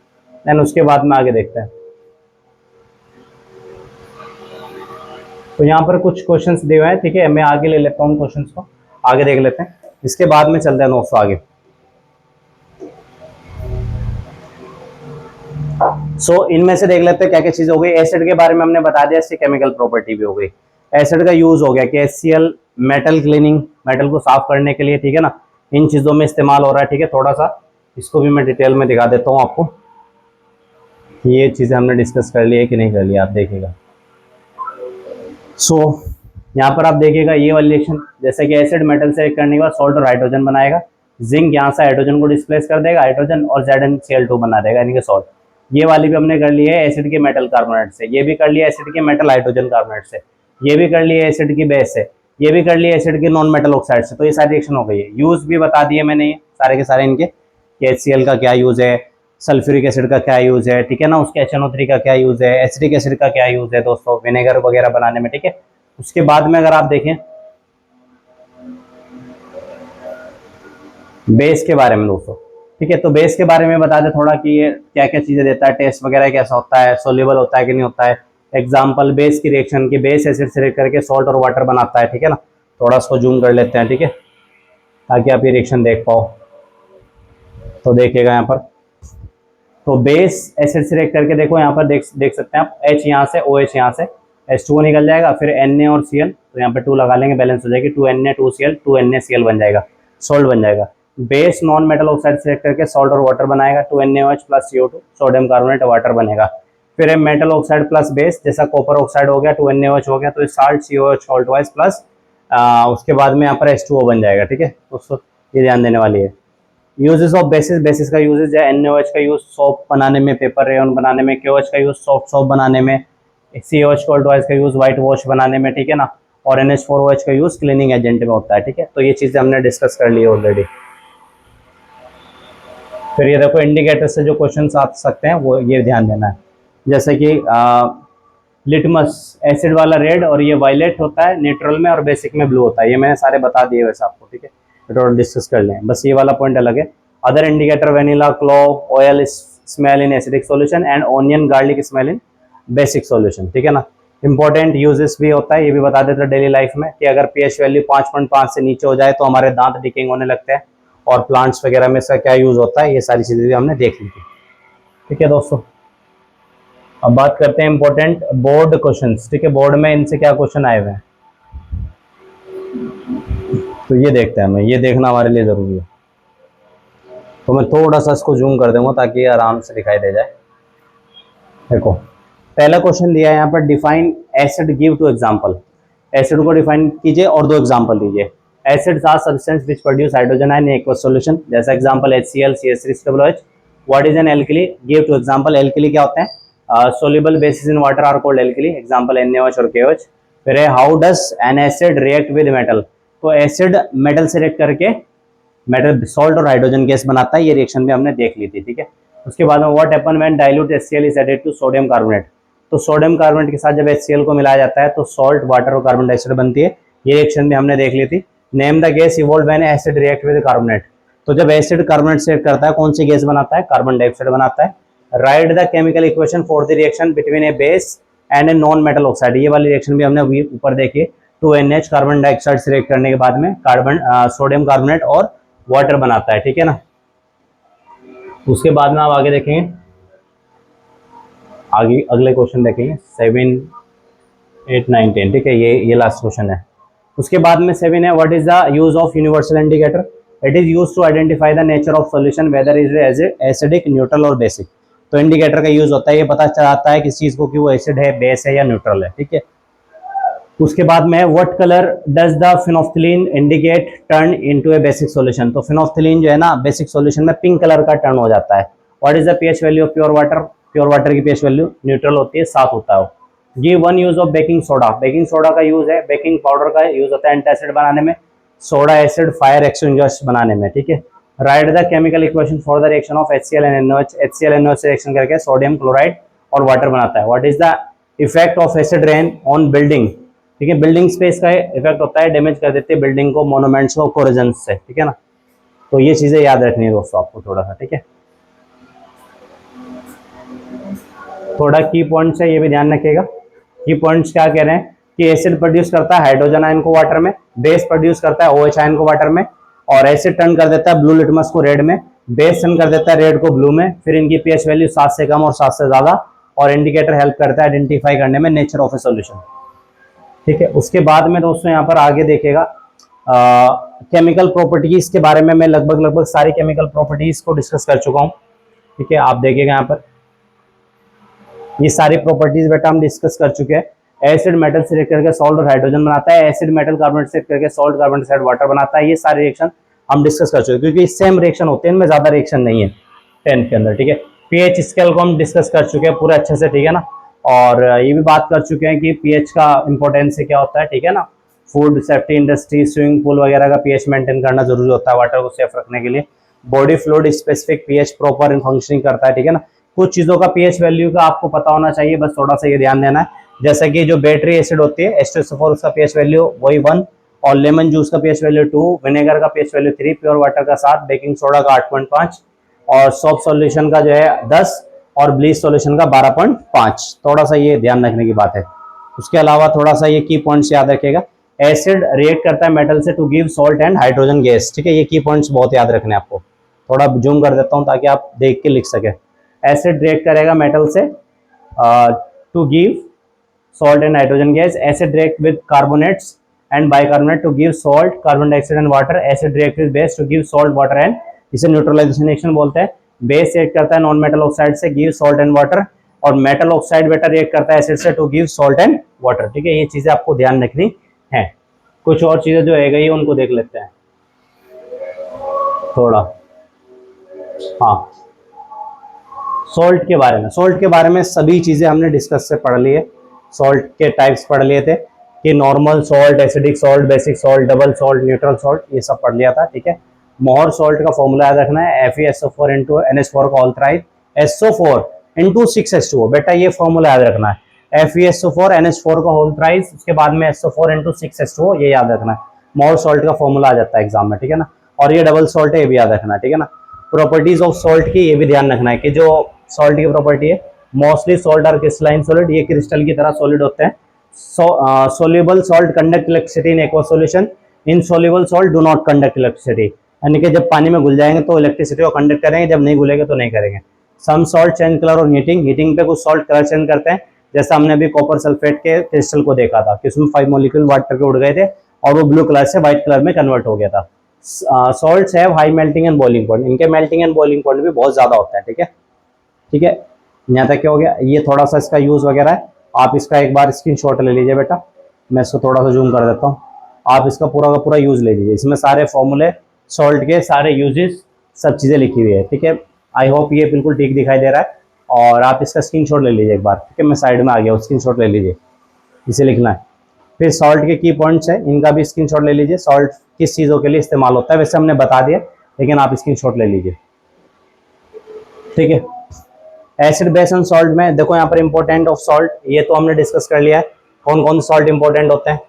देन उसके बाद में आगे देखते हैं, तो यहाँ पर कुछ क्वेश्चंस दिए हुए हैं, ठीक है, मैं आगे ले लेता हूँ क्वेश्चंस को, आगे देख लेते हैं, इसके बाद में चलते हैं दोस्तों आगे। इनमें से देख लेते हैं क्या क्या चीज हो गई। एसिड के बारे में हमने बता दिया, इसकी केमिकल प्रॉपर्टी भी हो गई। एसिड का यूज हो गया कि HCl मेटल क्लीनिंग, मेटल को साफ करने के लिए, ठीक है ना, इन चीजों में इस्तेमाल हो रहा है, ठीक है। थोड़ा सा इसको भी मैं डिटेल में दिखा देता हूँ आपको, ये चीजें हमने डिस्कस कर ली है कि नहीं कर लिया, आप देखिएगा। यहाँ पर आप देखिएगा ये वाली रिएक्शन, जैसे कि एसिड मेटल से करने के बाद सॉल्ट और हाइड्रोजन बनाएगा, जिंक यहाँ से हाइड्रोजन को डिस्प्लेस कर देगा, हाइड्रोजन, और ZnCl2 बना देगा, यानी कि सॉल्ट। ये वाली भी हमने कर ली है एसिड के मेटल कार्बोनेट से, ये भी कर लिया एसिड के मेटल हाइड्रोजन कार्बोनेट से, ये भी कर लिया एसिड की बेस से, ये भी कर लिया एसिड के नॉन मेटल ऑक्साइड से। तो ये सारी रिएक्शन हो गई है। यूज भी बता दिए मैंने ये सारे के सारे इनके, कि HCl का क्या यूज है, सल्फ्यूरिक एसिड का क्या यूज़ है, ठीक है ना, उसके HNO3 का क्या यूज़ है, एसिटिक एसिड का क्या यूज़ है दोस्तों विनेगर वगैरह बनाने में, ठीक है। उसके बाद में अगर आप देखें बेस के बारे में दोस्तों, ठीक है, तो बेस के बारे में बता दें थोड़ा कि ये क्या क्या चीज़ें देता है, टेस्ट वगैरह कैसा होता है, सोल्यूबल होता है कि नहीं होता है। एग्जाम्पल बेस की रिएक्शन की, बेस एसिड से रिएक्ट करके सॉल्ट और वाटर बनाता है, ठीक है ना। थोड़ा उसको जूम कर लेते हैं, ठीक है, ताकि आप ये रिएक्शन देख पाओ। तो देखिएगा यहाँ पर, तो बेस एसिड से रिएक्ट करके देखो यहाँ पर देख सकते हैं आप, H यहाँ से, OH यहाँ से, H2O निकल जाएगा, फिर Na और Cl, तो यहाँ पे 2 लगा लेंगे, बैलेंस हो जाएगी, 2Na 2Cl 2NaCl बन जाएगा, सॉल्ट बन जाएगा। बेस नॉन मेटल ऑक्साइड से रिएक्ट करके सॉल्ट और वाटर बनाएगा, 2NaOH plus CO2 sodium carbonate water बनेगा। फिर मेटल ऑक्साइड प्लस बेस, जैसा कॉपर ऑक्साइड हो गया 2NaOH हो गया, तो salt COH salt wise plus उसके बाद में यहाँ पर H2O बन जाएगा, ठीक है दोस्तों, ये ध्यान देने वाली है। यूजेस ऑफ बेसिस, बेसिस का यूजेज है NaOH का यूज सोप बनाने में, पेपर रेयन बनाने में, KOH का यूज सॉफ्ट सोप बनाने में, COH कोल्ड वाइज का यूज व्हाइट वॉश बनाने में, ठीक है ना, और NH4OH का यूज क्लीनिंग एजेंट में होता है, ठीक है। तो ये चीजें हमने डिस्कस कर ली ऑलरेडी। फिर ये देखो इंडिकेटर से जो क्वेश्चन आ सकते हैं वो ये ध्यान देना है, जैसे कि लिटमस एसिड वाला रेड और ये वायलेट होता है न्यूट्रल में और बेसिक में ब्लू होता है, ये मैंने सारे बता दिए वैसे आपको, ठीक है, टोटल डिस्कस कर लें, बस ये वाला पॉइंट अलग है। Other indicator vanilla, clove, oil smell in acidic solution and onion garlic smell in basic solution, ठीक है ना। इंपॉर्टेंट यूजेस भी होता है, ये भी बता देते हैं डेली लाइफ में कि अगर pH वैल्यू 5.5 से नीचे हो जाए तो हमारे दांत डिकिंग होने लगते हैं, और प्लांट्स वगैरह में इसका क्या यूज होता है, ये सारी चीजें भी हमने देख ली थी, ठीक है दोस्तों। अब बात करते हैं इंपॉर्टेंट बोर्ड क्वेश्चंस, ठीक है, बोर्ड में इनसे क्या क्वेश्चन आए हुए हैं, तो ये देखते हैं हमें, ये देखना हमारे लिए जरूरी है। तो मैं थोड़ा सा इसको जूम कर दूंगा ताकि आराम से दिखाई दे जाए। देखो पहला क्वेश्चन दिया है यहाँ पर, define acid, give two example. Acid को डिफाइन कीजिए और 2 एग्जांपल दीजिए। Acids are substance which produce hydrogen ion in aqueous solution, जैसा example HCl CH3COOH। What is an alkali, give two example. Alkali क्या होते हैं, soluble bases in water are called alkali, example NaOH और KOH। फिर है how does an acid react with metal, तो एसिड मेटल से रिएक्ट करके मेटल सॉल्ट और हाइड्रोजन गैस बनाता है, ये रिएक्शन भी हमने देख ली थी, ठीक है। उसके बाद में what happen when dilute HCl is added to sodium carbonate, तो सोडियम कार्बोनेट के साथ जब HCl को मिलाया जाता है तो सॉल्ट, वाटर और कार्बन डाइऑक्साइड बनती है, ये रिएक्शन भी हमने देख ली थी। Name the gas evolve when acid react with carbonate, तो जब एसिड कार्बोनेट से रिएक्ट करता है कौन सी गैस बनाता है, कार्बन डाइऑक्साइड बनाता है। Right the chemical equation for the reaction between A base and a non metal oxide, ये वाली रिएक्शन भी हमने ऊपर देखी। 2NH कार्बन डाइऑक्साइड से रिएक्ट करने के बाद में सोडियम कार्बोनेट और वाटर बनाता है, ठीक है ना। उसके बाद में आप आगे देखेंगे, आगे अगले क्वेश्चन देखेंगे 7, 8, 9, 10, ठीक है, ये लास्ट क्वेश्चन है। उसके बाद में 7 है, what is the use of universal indicator, it is use to identify the nature of solution whether is acidic, neutral और बेसिक। तो इंडिकेटर का यूज होता है, ये पता चलाता है किस चीज को कि वो एसिड है, बेस है या न्यूट्रल है, ठीक है। उसके बाद में what colour does the phenolphthalein indicate turn into a basic solution, तो फिनोफ्थिलीन जो है ना बेसिक सॉल्यूशन में पिंक कलर का टर्न हो जाता है। What is the pH value of pure water, pure water की pH वैल्यू न्यूट्रल होती है, 7 होता है। Give one use of baking soda, baking soda का यूज है, बेकिंग पाउडर का यूज होता है एंटासिड बनाने में, सोडा एसिड फायर एक्सटिंग्विशर बनाने में, ठीक है। Right the chemical equation for the reaction of HCl and NaOH, HCl NaOH से रिएक्शन करके सोडियम क्लोराइड और वाटर बनाता है। What is the effect of acid rain on building, ठीक है, बिल्डिंग स्पेस का इफेक्ट होता है, डैमेज कर देते हैं बिल्डिंग को मोनूमेंट्स को कोरोजन से, ठीक है ना। तो ये चीजें याद रखनी है दोस्तों आपको थोड़ा सा, ठीक है। थोड़ा की पॉइंट्स है, ये भी ध्यान रखिएगा। की पॉइंट्स क्या कह रहे हैं कि एसिड प्रोड्यूस करता है हाइड्रोजन आयन को वाटर में, बेस प्रोड्यूस करता है OH आयन को वाटर में, और एसिड टर्न कर देता है ब्लू लिटमस को रेड में, बेस टर्न कर देता है रेड को ब्लू में। फिर इनकी pH वैल्यू 7 से कम और 7 से ज्यादा, और इंडिकेटर हेल्प करता है आइडेंटिफाई करने में नेचर ऑफ ए सॉल्यूशन, ठीक है। उसके बाद में दोस्तों यहाँ पर आगे देखेगा केमिकल प्रॉपर्टीज के बारे में, मैं लगभग सारी केमिकल प्रॉपर्टीज को डिस्कस कर चुका हूँ, ठीक है। आप देखिएगा यहाँ पर ये सारी प्रॉपर्टीज बेटा हम डिस्कस कर चुके हैं। एसिड मेटल से रिएक्ट करके सॉल्ट और हाइड्रोजन बनाता है, एसिड मेटल कार्बोनेट से रिएक्ट करके सॉल्ट कार्बन डाइऑक्साइड वाटर बनाता है, ये सारे रिएक्शन हम डिस्कस कर चुके हैं, क्योंकि सेम रिएक्शन होते हैं, इनमें ज्यादा रिएक्शन नहीं है 10 के अंदर, ठीक है। pH स्केल को हम डिस्कस कर चुके हैं पूरा अच्छे से, ठीक है ना। और ये भी बात कर चुके हैं कि pH का इंपॉर्टेंस क्या होता है, ठीक है ना। Food safety industry, swimming pool वगैरह का pH मेंटेन करना जरूरी होता है वाटर को सेफ रखने के लिए। Body fluid specific pH proper functioning करता है, ठीक है ना। कुछ चीज़ों का पीएच वैल्यू का आपको पता होना चाहिए, बस थोड़ा सा ये ध्यान देना है। जैसे कि जो बैटरी एसिड होती है H2SO4 उसका पीएच वैल्यू वही 1, और लेमन जूस का पीएच वैल्यू 2, विनेगर का पीएच वैल्यू 3, प्योर वाटर का 7, बेकिंग सोडा का 8.5, और सोप सॉल्यूशन का जो है 10, और ब्लीच सॉल्यूशन का 12.5। थोड़ा सा ये ध्यान रखने की बात है। उसके अलावा थोड़ा सा ये की पॉइंट्स याद रखिएगा। एसिड रिएक्ट करता है मेटल से to give salt and hydrogen gas, ठीक है। ये की पॉइंट्स बहुत याद रखने हैं आपको। थोड़ा जूम कर देता हूँ ताकि आप देख के लिख सके। एसिड रिएक्ट करेगा मेटल से to give salt and hydrogen gas. Acid react with carbonates and bicarbonate to give salt, carbon dioxide and water. Acid react with base to give salt, water and इसे न्यूट्रलाइजेशन रिएक्शन बोलते हैं। बेस रिएक्ट करता है नॉन मेटल ऑक्साइड से, गिव सॉल्ट एंड वाटर, और मेटल ऑक्साइड बेटा रिएक्ट करता है एसिड से to give salt and water, ठीक है। ये चीजें आपको ध्यान रखनी है। कुछ और चीजें जो है गई उनको देख लेते हैं थोड़ा। हाँ, सॉल्ट के बारे में सभी चीजें हमने डिस्कस से पढ़ ली है। सॉल्ट के टाइप्स पढ़ लिए थे कि normal salt, acidic salt, basic salt, double salt, neutral salt, ये सब पढ़ लिया था, ठीक है। मोहर सॉल्ट का फॉर्मूला याद रखना है, FeSO4 into NH4 का whole thrice, SO4 into 6H2O, बेटा ये फॉर्मूला याद रखना है। FeSO4 NH4 का होल थ्राइस, उसके बाद में SO4 into 6H2O, ये याद रखना है। मोहर सॉल्ट का फॉर्मूला आ जाता है एग्जाम में, ठीक है ना। और ये डबल सॉल्ट है, ये भी याद रखना है, ठीक है ना। प्रॉपर्टीज ऑफ सॉल्ट की ये भी ध्यान रखना है कि जो सॉल्ट की प्रॉपर्टी है, mostly salt are crystalline solid, ये क्रिस्टल की तरह सॉलिड होते हैं। Soluble salt conduct electricity in aqua solution, insoluble salt do not conduct electricity, यानी कि जब पानी में घुल जाएंगे तो इलेक्ट्रिसिटी को कंडक्ट करेंगे, जब नहीं घुलेंगे तो नहीं करेंगे। सम सॉल्ट चेंज कलर और हीटिंग पे कुछ सॉल्ट कलर चेंज करते हैं, जैसा हमने अभी कॉपर सल्फेट के क्रिस्टल को देखा था कि उसमें 5 मॉलिक्यूल वाटर के उड़ गए थे और वो ब्लू कलर से व्हाइट कलर में कन्वर्ट हो गया था। Salts have high melting and boiling point, इनके मेल्टिंग एंड बॉइलिंग पॉइंट भी बहुत ज्यादा होता है, ठीक है, ठीक है। यहाँ तक क्या हो गया, ये थोड़ा सा इसका यूज वगैरह है। आप इसका एक बार स्क्रीनशॉट ले लीजिए बेटा, मैं इसको थोड़ा सा जूम कर देता हूँ। आप इसका पूरा का पूरा यूज ले लीजिए, इसमें सारे फॉर्मूले, सॉल्ट के सारे यूजेस, सब चीज़ें लिखी हुई है, ठीक है। आई होप ये बिल्कुल ठीक दिखाई दे रहा है, और आप इसका स्क्रीनशॉट ले लीजिए एक बार, ठीक है। मैं साइड में आ गया, स्क्रीनशॉट ले लीजिए, इसे लिखना है। फिर सॉल्ट के की पॉइंट्स है, इनका भी स्क्रीनशॉट ले लीजिए। सॉल्ट किस चीज़ों के लिए इस्तेमाल होता है वैसे हमने बता दिया, लेकिन आप स्क्रीनशॉट ले लीजिए, ठीक है। एसिड बेस एंड सॉल्ट में देखो यहाँ पर इंपॉर्टेंट ऑफ सॉल्ट, ये तो हमने डिस्कस कर लिया है, कौन कौन सॉल्ट इंपॉर्टेंट होते हैं,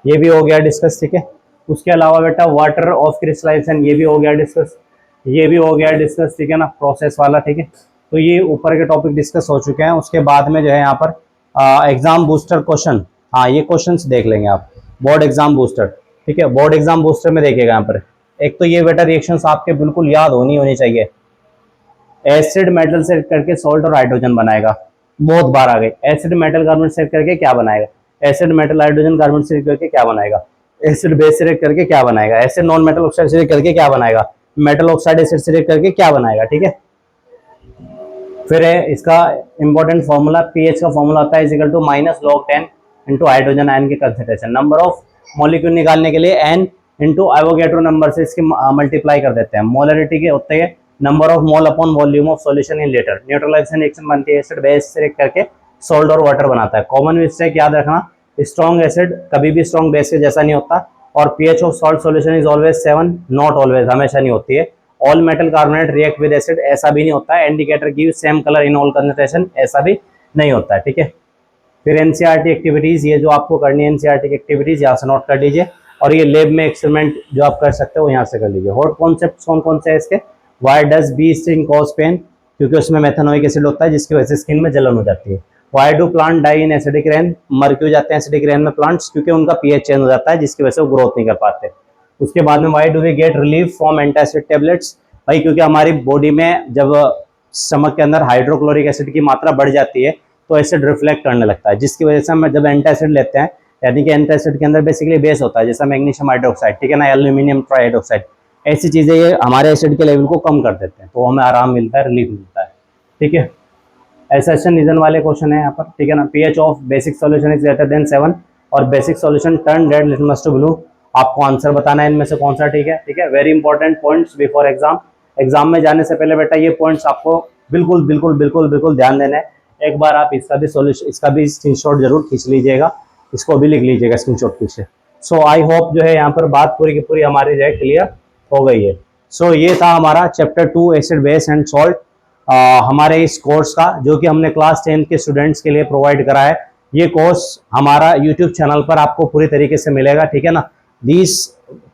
ये भी हो गया डिस्कस, ठीक है। उसके अलावा बेटा वाटर ऑफ क्रिस्टलाइजेशन, ये भी हो गया डिस्कस, ये भी हो गया डिस्कस, ठीक है ना, प्रोसेस वाला, ठीक है। तो ये ऊपर के टॉपिक डिस्कस हो चुके हैं। उसके बाद में जो है यहाँ पर एग्जाम बूस्टर क्वेश्चन, हाँ ये क्वेश्चन देख लेंगे आप, बोर्ड एग्जाम बूस्टर, ठीक है। बोर्ड एग्जाम बूस्टर में देखिएगा यहाँ पर, एक तो ये बेटा रिएक्शंस आपके बिल्कुल याद होनी चाहिए। एसिड मेटल से करके सॉल्ट और हाइड्रोजन बनाएगा, बहुत बार आ गए। एसिड मेटल कार्बन से करके क्या बनाएगा, एसिड मेटल हाइड्रोजन कार्बन से करके क्या बनाएगा, एसिड बेस से करके क्या बनाएगा, एसिड नॉन मेटल ऑक्साइड से करके क्या बनाएगा, मेटल ऑक्साइड एसिड से करके क्या बनाएगा, ठीक है। फिर है इसका इंपॉर्टेंट फॉर्मूला, पीएच का फॉर्मूला होता है is equal to -log10 into hydrogen ion की कंसंट्रेशन। नंबर ऑफ मॉलिक्यूल निकालने के लिए n इंटू एवोगैड्रो नंबर से इसकी मल्टीप्लाई कर देते हैं। मोलरिटी के होते हैं number of mole upon volume of solution in litre. Neutralisation reaction बनती है एसिड बेस से करके सॉल्ट और वाटर बनाता है। कॉमन मिस्टेक याद रखना, स्ट्रॉन्ग एसिड कभी भी स्ट्रॉन्ग बेस के जैसा नहीं होता, और pH of salt solution is always 7, not always, हमेशा नहीं होती है। All metal carbonate react with acid, ऐसा भी नहीं होता है। Indicator give same colour in all concentration, ऐसा भी नहीं होता है, ठीक है। फिर एनसीईआरटी एक्टिविटीज, ये जो आपको करनी है एनसीईआरटी की एक्टिविटीज यहाँ से नोट कर लीजिए, और ये लैब में एक्सपेरिमेंट जो आप कर सकते हो यहाँ से कर लीजिए। हॉट कॉन्सेप्ट कौन कौन से है इसके, why does bee sting cause pain, क्योंकि उसमें मेथनोइक एसिड होता है जिसकी वजह से स्किन में जलन हो जाती है। Why do plant die in acidic rain, मर क्यों जाते हैं एसिडिक रेन में प्लांट्स, क्योंकि उनका पीएच चेंज हो जाता है जिसकी वजह से वो ग्रोथ नहीं कर पाते। उसके बाद में why do we get relief from antacid tablets, भाई क्योंकि हमारी बॉडी में जब स्टमक के अंदर हाइड्रोक्लोरिक एसिड की मात्रा बढ़ जाती है तो एसिड रिफ्लेक्ट करने लगता है, जिसकी वजह से हम जब एंटासिड लेते हैं, यानी कि एंटासिड के अंदर बेसिकली बेस होता है जैसा मैग्नीशियम हाइड्रोक्साइड, ठीक है ना, एल्यूमिनियम ट्राइहाइड्रोक्साइड, ऐसी चीजें ये हमारे एसिड के लेवल को कम कर देते हैं, तो हमें आराम मिलता है, रिलीफ मिलता है, ठीक है। एसेशन रीजन वाले क्वेश्चन है यहाँ पर, ठीक है ना। PH of basic solution is greater than 7 और basic solution turn red litmus to blue, आपको आंसर बताना है इनमें से कौन सा ठीक है, ठीक है। Very important points before exam, exam में जाने से पहले बेटा ये पॉइंट्स आपको बिल्कुल बिल्कुल बिल्कुल बिल्कुल ध्यान देना है। एक बार आप इसका भी सॉल्यूशन, इसका भी स्क्रीनशॉट जरूर खींच लीजिएगा, इसको भी लिख लीजिएगा स्क्रीनशॉट पीछे। सो आई होप जो है यहाँ पर बात पूरी की पूरी हमारी जो है क्लियर हो गई है। सो ये था हमारा chapter 2 acid base and salt हमारे इस कोर्स का, जो कि हमने क्लास 10th के स्टूडेंट्स के लिए प्रोवाइड करा है। ये कोर्स हमारा यूट्यूब चैनल पर आपको पूरी तरीके से मिलेगा, ठीक है ना। This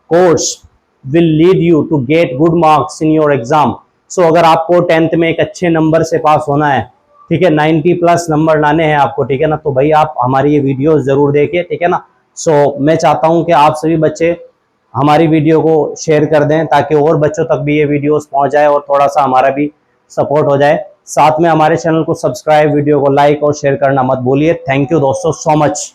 course will lead you to get good marks in your exam. So अगर आपको 10th में एक अच्छे नंबर से पास होना है, ठीक है, 90 प्लस नंबर लाने हैं आपको, ठीक है ना, तो भाई आप हमारी ये वीडियो जरूर देखिए, ठीक है ना। सो मैं चाहता हूं कि आप सभी बच्चे हमारी वीडियो को शेयर कर दें ताकि और बच्चों तक भी ये वीडियोस पहुंच जाए और थोड़ा सा हमारा भी सपोर्ट हो जाए। साथ में हमारे चैनल को सब्सक्राइब, वीडियो को लाइक और शेयर करना मत भूलिए। थैंक यू दोस्तों, सो मच।